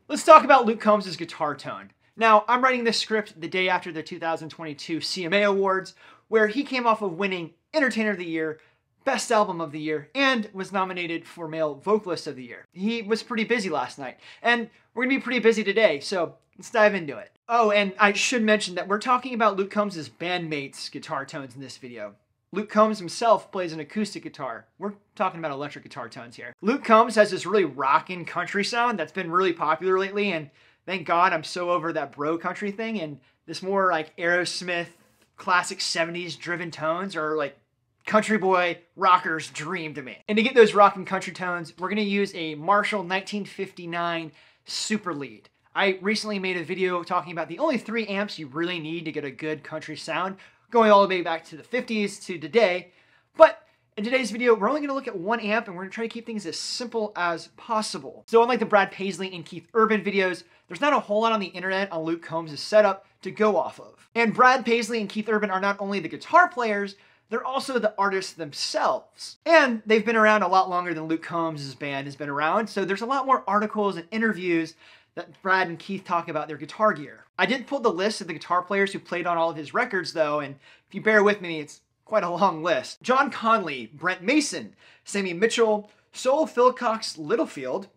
Let's talk about Luke Combs' guitar tone. Now, I'm writing this script the day after the 2022 CMA Awards, where he came off of winning Entertainer of the Year, Best Album of the Year, and was nominated for Male Vocalist of the Year. He was pretty busy last night, and we're gonna be pretty busy today, so let's dive into it. Oh, and I should mention that we're talking about Luke Combs' bandmates' guitar tones in this video. Luke Combs himself plays an acoustic guitar. We're talking about electric guitar tones here. Luke Combs has this really rockin' country sound that's been really popular lately, and thank God I'm so over that bro country thing, and this more like Aerosmith, classic 70s driven tones are like country boy rocker's dream to me. And to get those rockin' country tones, we're gonna use a Marshall 1959 Super Lead. I recently made a video talking about the only 3 amps you really need to get a good country sound, going all the way back to the 50s to today. But in today's video, we're only going to look at 1 amp, and we're going to try to keep things as simple as possible. So unlike the Brad Paisley and Keith Urban videos, there's not a whole lot on the internet on Luke Combs' setup to go off of. And Brad Paisley and Keith Urban are not only the guitar players, they're also the artists themselves. And they've been around a lot longer than Luke Combs' band has been around, so there's a lot more articles and interviews that Brad and Keith talk about their guitar gear. I did pull the list of the guitar players who played on all of his records though, and if you bear with me, it's quite a long list. John Conley, Brent Mason, Sammy Mitchell, Sol Philcox Littlefield,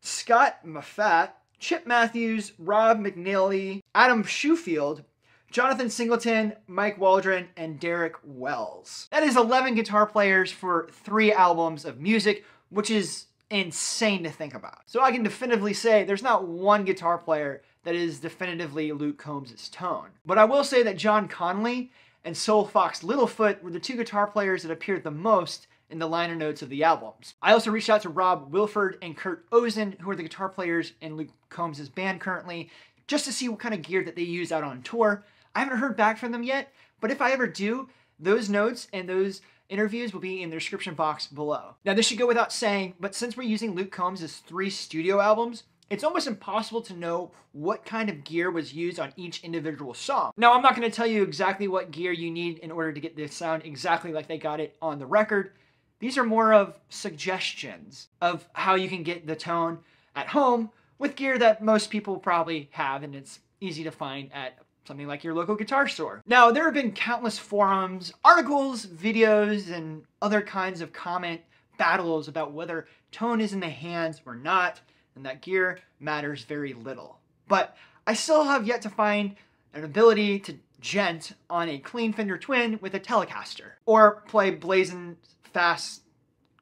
Scott Moffat, Chip Matthews, Rob McNally, Adam Shoefield, Jonathan Singleton, Mike Waldron, and Derek Wells. That is 11 guitar players for 3 albums of music, which is insane to think about. So I can definitively say there's not one guitar player that is definitively Luke Combs' tone. But I will say that John Conley and Sol Fox Littlefoot were the 2 guitar players that appeared the most in the liner notes of the albums. I also reached out to Rob Wilford and Kurt Ozen, who are the guitar players in Luke Combs' band currently, just to see what kind of gear that they use out on tour. I haven't heard back from them yet, but if I ever do, those notes and those interviews will be in the description box below. Now this should go without saying, but since we're using Luke Combs' 3 studio albums, it's almost impossible to know what kind of gear was used on each individual song. Now I'm not going to tell you exactly what gear you need in order to get this sound exactly like they got it on the record. These are more of suggestions of how you can get the tone at home with gear that most people probably have, and it's easy to find at something like your local guitar store. Now, there have been countless forums, articles, videos, and other kinds of comment battles about whether tone is in the hands or not, and that gear matters very little. But I still have yet to find an ability to gent on a clean Fender Twin with a Telecaster, or play blazing fast,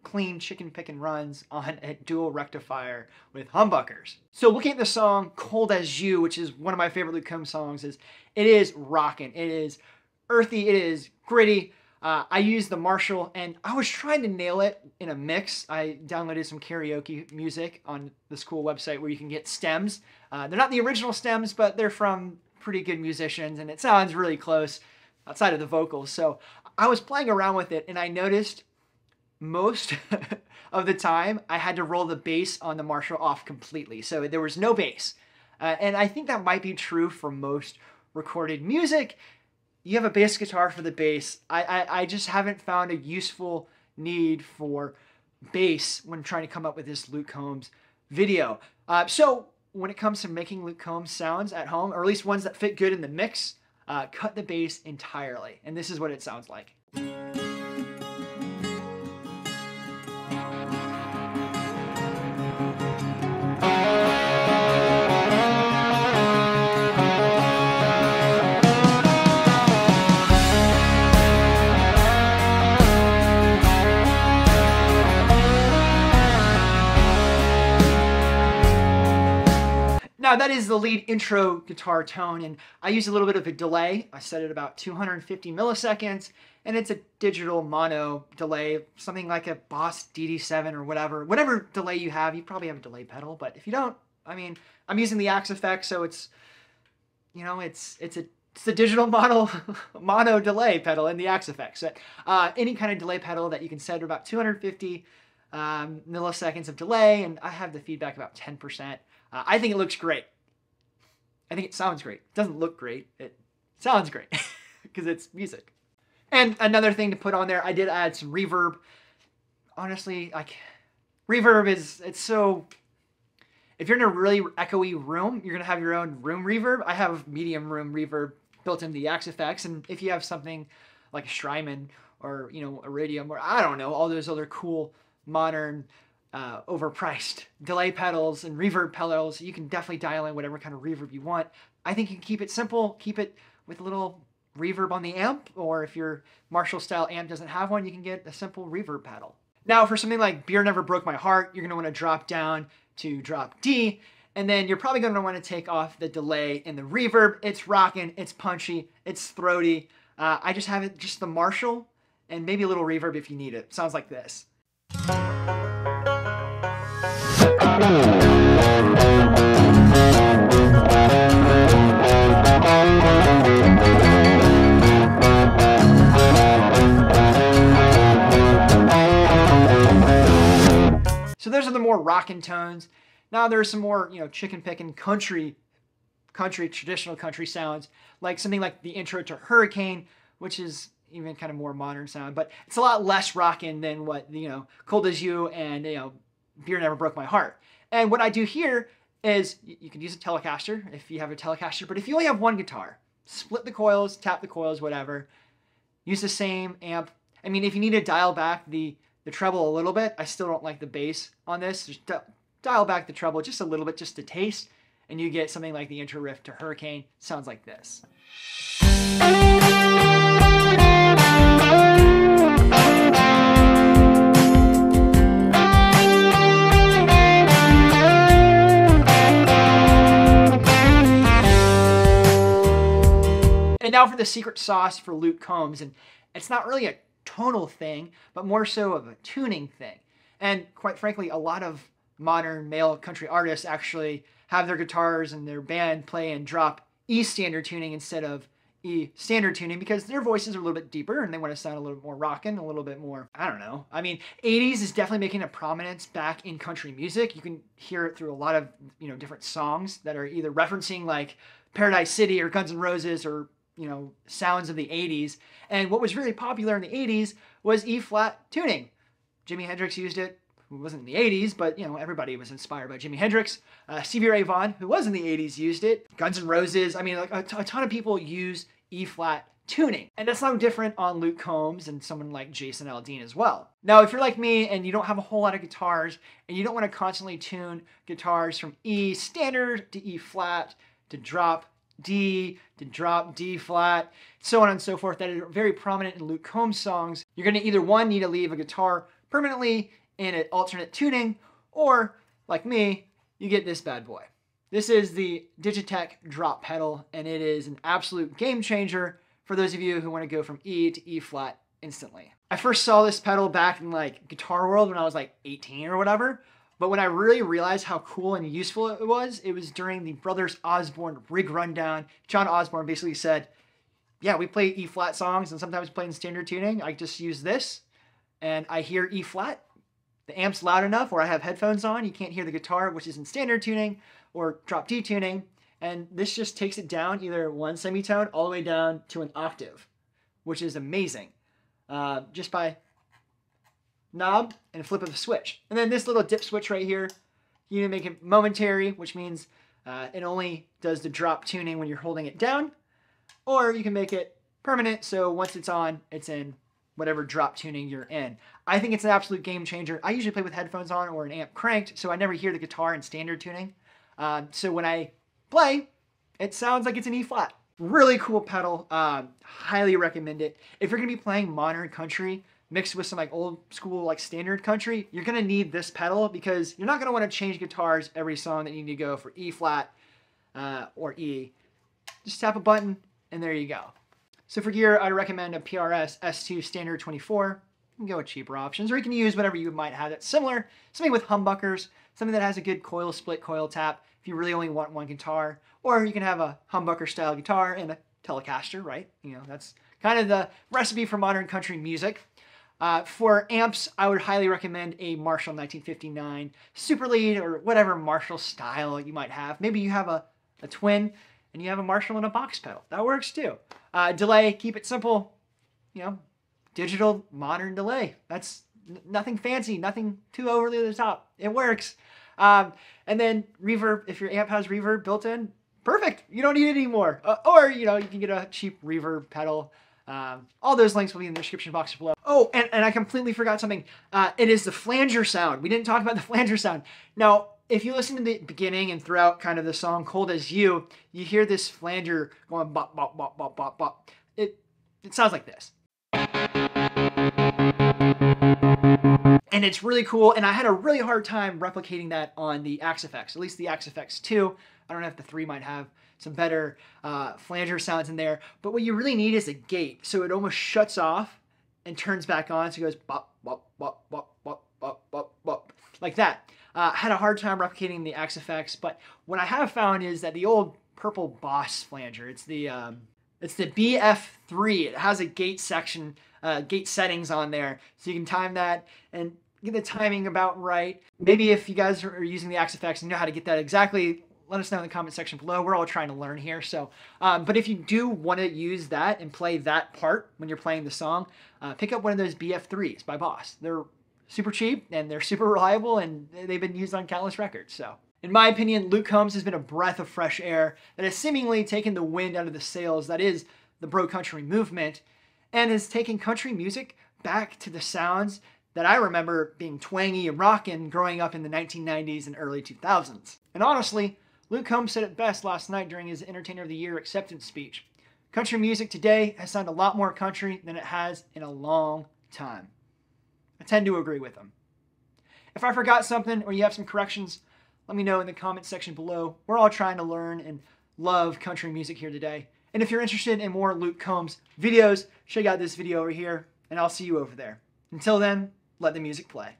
clean chicken pickin' runs on a dual rectifier with humbuckers. So looking at the song Cold As You, which is one of my favorite Luke Combs songs, it is rockin', it is earthy, it is gritty. I used the Marshall, and I was trying to nail it in a mix. I downloaded some karaoke music on this cool website where you can get stems. They're not the original stems, but they're from pretty good musicians, and it sounds really close outside of the vocals. So I was playing around with it, and I noticed most of the time I had to roll the bass on the Marshall off completely. So there was no bass. And I think that might be true for most recorded music. You have a bass guitar for the bass. I just haven't found a useful need for bass when trying to come up with this Luke Combs video. So when it comes to making Luke Combs sounds at home, or at least ones that fit good in the mix, cut the bass entirely. And this is what it sounds like. Now that is the lead intro guitar tone, and I use a little bit of a delay. I set it about 250 milliseconds, and it's a digital mono delay, something like a Boss DD7 or whatever delay you have. You probably have a delay pedal, but if you don't, I mean, I'm using the Axe effect, so it's, you know, it's the digital mono delay pedal in the Axe effect. So any kind of delay pedal that you can set at about 250 milliseconds of delay, and I have the feedback about 10%. I think it looks great. I think it sounds great. It doesn't look great. It sounds great because it's music. And another thing to put on there, I did add some reverb. Honestly, like, reverb it's If you're in a really echoey room, you're gonna have your own room reverb. I have medium room reverb built into the Axe effects, and if you have something like a Strymon or a Radium or I don't know, all those other cool modern overpriced delay pedals and reverb pedals, you can definitely dial in whatever kind of reverb you want. I think you can keep it simple, keep it with a little reverb on the amp, or if your Marshall style amp doesn't have one, you can get a simple reverb pedal. Now for something like Beer Never Broke My Heart, you're going to want to drop down to drop D, and then you're probably going to want to take off the delay in the reverb. It's rockin', it's punchy, it's throaty. I just have it just the Marshall and maybe a little reverb if you need it. Sounds like this. So those are the more rockin' tones. Now there's some more, chicken picking country, traditional country sounds, like something like the intro to Hurricane, which is even kind of more modern sound, but it's a lot less rockin' than what, Cold As You and, Beer Never Broke My Heart. And what I do here is you can use a Telecaster if you have a Telecaster, but if you only have one guitar, split the coils, tap the coils, whatever, use the same amp. I mean, if you need to dial back the treble a little bit, I still don't like the bass on this. Just dial back the treble just a little bit, just to taste, and you get something like the intro riff to Hurricane. Sounds like this. And now for the secret sauce for Luke Combs, and it's not really a tonal thing, but more so of a tuning thing. And quite frankly, a lot of modern male country artists actually have their guitars and their band play and drop E standard tuning instead of E standard tuning because their voices are a little bit deeper and they want to sound a little bit more rockin', a little bit more, I don't know. I mean, 80s is definitely making a prominence back in country music. You can hear it through a lot of, different songs that are either referencing like Paradise City or Guns N' Roses or sounds of the 80s. And what was really popular in the 80s was E-flat tuning. Jimi Hendrix used it. It wasn't in the 80s, but everybody was inspired by Jimi Hendrix. Stevie Ray Vaughan, who was in the 80s, used it. Guns N' Roses. I mean, like a ton of people use E-flat tuning. And that's no different on Luke Combs and someone like Jason Aldean as well. Now, if you're like me and you don't have a whole lot of guitars and you don't want to constantly tune guitars from E standard to E-flat to drop D to drop D flat, so on and so forth, that are very prominent in Luke Combs songs, you're going to either one, need to leave a guitar permanently in an alternate tuning, or like me, you get this bad boy. This is the Digitech drop pedal, and it is an absolute game changer for those of you who want to go from E to E flat instantly. I first saw this pedal back in like Guitar World when I was like 18 or whatever. But when I really realized how cool and useful it was during the Brothers Osborne rig rundown. John Osborne basically said, yeah, we play E-flat songs and sometimes play in standard tuning. I just use this and I hear E-flat. The amp's loud enough or I have headphones on. You can't hear the guitar, which is in standard tuning or drop D tuning. And this just takes it down either one semitone all the way down to an octave, which is amazing. Just by knob and flip of the switch. And then this little dip switch right here, you can make it momentary, which means it only does the drop tuning when you're holding it down, or you can make it permanent, so once it's on, it's in whatever drop tuning you're in. I think it's an absolute game changer. I usually play with headphones on or an amp cranked, so I never hear the guitar in standard tuning. So when I play, it sounds like it's an E-flat. Really cool pedal. Highly recommend it. If you're going to be playing modern country, mixed with some like old school like standard country, you're going to need this pedal because you're not going to want to change guitars every song that you need to go for E flat or E. Just tap a button and there you go. So for gear, I'd recommend a PRS S2 Standard 24. You can go with cheaper options, or you can use whatever you might have that's similar. Something with humbuckers, something that has a good coil split, coil tap if you really only want one guitar. Or you can have a humbucker style guitar and a Telecaster, right? That's kind of the recipe for modern country music. For amps, I would highly recommend a Marshall 1959 Super Lead or whatever Marshall style you might have. Maybe you have a twin and you have a Marshall and a box pedal. That works too. Delay, keep it simple. Digital modern delay. That's nothing fancy, nothing too overly the top. It works. And then reverb, if your amp has reverb built in, perfect. You don't need it anymore. Or, you can get a cheap reverb pedal. All those links will be in the description box below. Oh, and I completely forgot something. It is the flanger sound. We didn't talk about the flanger sound. Now, if you listen to the beginning and throughout kind of the song Cold As You hear this flanger going bop, bop, bop, bop, bop, bop. It sounds like this. And it's really cool, and I had a really hard time replicating that on the Axe FX, at least the Axe FX 2. I don't know if the 3 might have some better flanger sounds in there, but what you really need is a gate, so it almost shuts off and turns back on, so it goes bop, bop, bop, bop, bop, bop, bop, bop, like that. Had a hard time replicating the Axe FX, but what I have found is that the old purple Boss flanger, it's the BF3. It has a gate section, gate settings on there, so you can time that and get the timing about right. Maybe if you guys are using the Axe FX and you know how to get that exactly, let us know in the comment section below. We're all trying to learn here. So, but if you do want to use that and play that part when you're playing the song, pick up one of those BF3s by Boss. They're super cheap and they're super reliable, and they've been used on countless records. So, in my opinion, Luke Combs has been a breath of fresh air that has seemingly taken the wind out of the sails that is the bro country movement, and has taken country music back to the sounds that I remember being twangy and rockin' growing up in the 1990s and early 2000s. And honestly, Luke Combs said it best last night during his Entertainer of the Year acceptance speech. Country music today has sounded a lot more country than it has in a long time. I tend to agree with him. If I forgot something or you have some corrections, let me know in the comment section below. We're all trying to learn and love country music here today. And if you're interested in more Luke Combs videos, check out this video over here, and I'll see you over there. Until then, let the music play.